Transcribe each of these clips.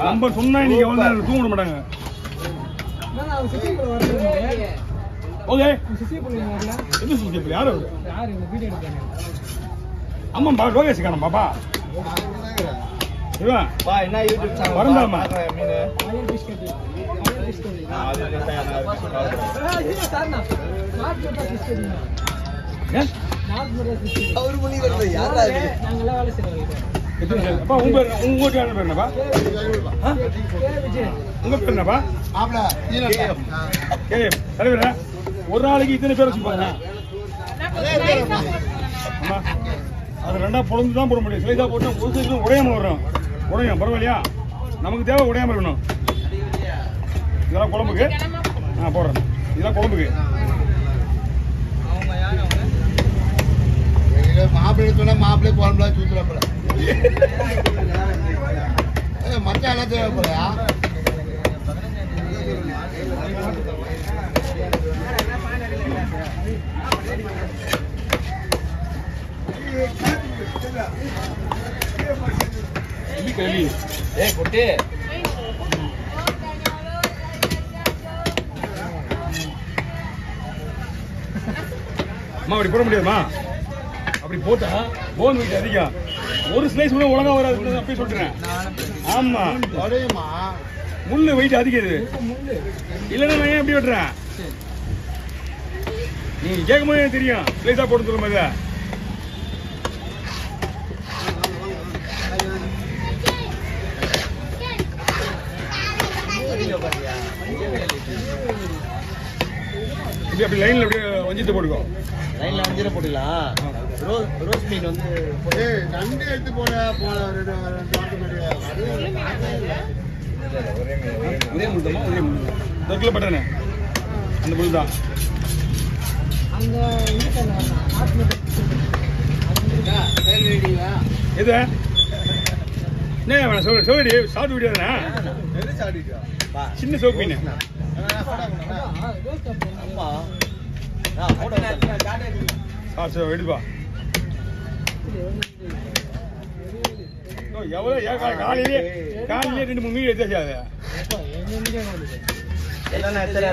Number சொன்னா நீங்க எவ்வளவு நேரம் தூங்க விட மாட்டாங்க. ஓகே என்ன சுத்தி யாரு ஆமா பா லோகேஷ் காணும் பாப்பா இவன் என்ன யூடியூப் சேனல் வரந்தாமா அப்பா உங்க பேர் என்னப்பா? உங்க பேர் என்னப்பா? தலைவர ஒரு நாளைக்கு இத்தனை பேர் வச்சுப்பாங்க. அது ரெண்டா பொழுது தான் போட முடியும். சிலைதா போட்டா ஒரு சைடு உடையாம வரும். உடையும் பரவாயில்லையா? நமக்கு தேவை உடையாம இருக்கணும். இதெல்லாம் குழம்புக்கு போடுறேன். இதெல்லாம் குழம்புக்கு மாப்பிள்ளை சொன்னா மாப்பிள்ளை குழம்புலாம் தூத்துறப்பல மச்சான் எல்லாம் தேவைப்படையா குட்டி அம்மா அப்படி போட முடியாதுமா. அப்படி போட்டா போன் வெயிட் அதிகம். ஒரு ஸ்லைஸ் கூட ஒழுங்கா வராது அப்படி சொல்றேன். ஆமா முள்ளு வெயிட் அதிகம் இது. இல்லைன்னா நான் ஏன் எப்படி வெட்டுறேன்? நீங்க கேட்கும் போது எனக்கு தெரியும் ஸ்லைஸா போட்டு சொல்லும் போது. அப்படி லைன்ல அப்படியே வஞ்சிட்டு போட்டுக்கோ. லைன்ல வஞ்சிர போட்டுக்கலாம். ரோஸ் மீன் வந்து நண்டு எடுத்து போட ஒரே முழுதமா ஒரே முழு கிலோ பட்டானே அந்த முழு தான். எது என்ன சொல்லி ஷார்ட் வீடியோ தானே? சின்ன சோப்பு மீன் எடுப்பா. எவ்வளவு காலையிலே 2-3 மீன் எடுத்தாச்சு.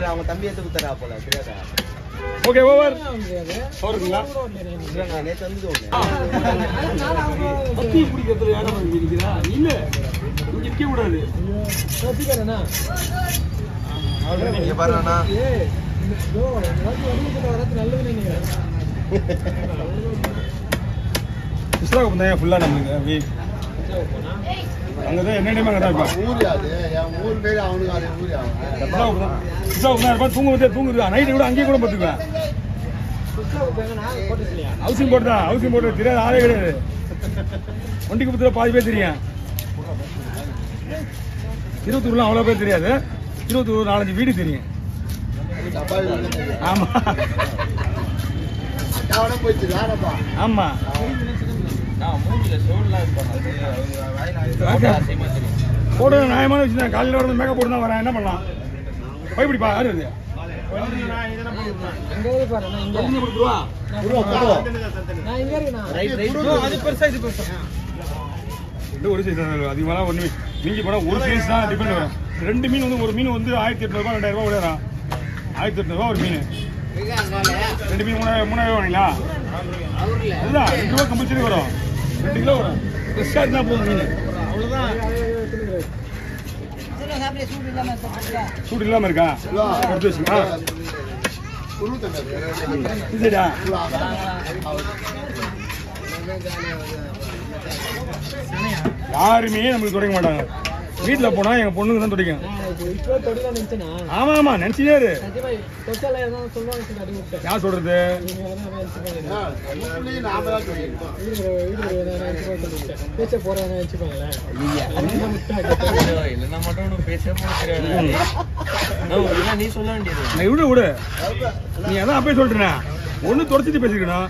அவங்க தம்பி எடுத்து குத்துறா போல தெரியாதா? ஓகே ஓவர் ஓவருங்களா? நேற்று வந்து பத்தி பிடிக்கிறது யாரும் இருக்கிறா? இல்ல இங்க இருக்க கூடாது. நீங்க பாருண்ணா புஸ்தகம் தான் ஃபுல்லா நம்மளுக்கு அங்கதான் என்னென்ன அங்கதான் இருப்பான். ஊர் பேரு அவனுக்கு தூங்குது நைட்டு கூட அங்கேயே கூட பார்த்துக்குவேன். ஹவுசிங் போட்டு தான் ஹவுசிங் போட்டு தெரியாது ஆளே கிடையாது. ஒண்டிக்கு புத்துல பாதி பேர் தெரியும். திருவத்தூர்லாம் அவ்வளோ பேர் தெரியாது. திருவத்தூர் 4-5 வீடு தெரியும். ஆமா ஆமா போட்டு நியாயமான வச்சு காலையில் வரது மேக்கப் போட்டு தான் வரேன். என்ன பண்ணலாம்? பயப்படிப்பா யாரு இது ஒரு சைஸ் அதிகமாக ஒன்று மிஞ்சி போனால் ஒரு சைஸ் தான் டிபெண்ட் வரும். 2 மீன் வந்து ஒரு மீன் வந்து 1800 ரூபாய் 2000 ரூபாய் விளையாடும். 1800 ரூபா ஒரு மீன். 2 மீன் 3000 வாங்கிங்களா? அதுதான் 2 ரூபா கம்பல்சரி வரும். 2 கிலோ வரும். ஃப்ரெஷ்ஷாக இருந்தால் போதும் மீன். அவ்வளோதான். சூடு இல்லாமல் இருக்கா? எடுத்து வச்சுக்கா. சரிடா யாருமே நமக்கு துடைக்க மாட்டாங்க. வீட்டுல போனா எங்க பொண்ணுங்க தான் துடைக்கும். ஆமா ஆமா நினைச்சிட்டாரு. யார் சொல்றது? விடு விடு நீ அதான் அப்பயே சொல்றேன். ஒண்ணு தொடச்சிட்டு பேசிக்கணும்.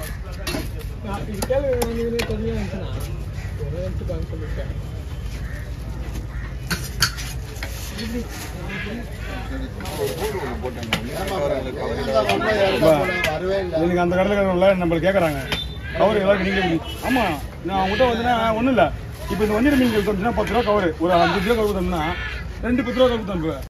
அந்த கடலுக்கு நம்மளுக்கு கேட்கறாங்க கவர் எல்லாரும் நீங்க. ஆமா நான் அவங்ககிட்ட வந்து ஒண்ணும் இல்ல இப்போ இந்த வஞ்சிர மீன் கொடுத்தோம்னா 10 ரூபா கவர், ஒரு 5 கிலோ கவர் கொடுத்தோம்னா 2 10 ரூபா கவர் கொடுத்தோம்.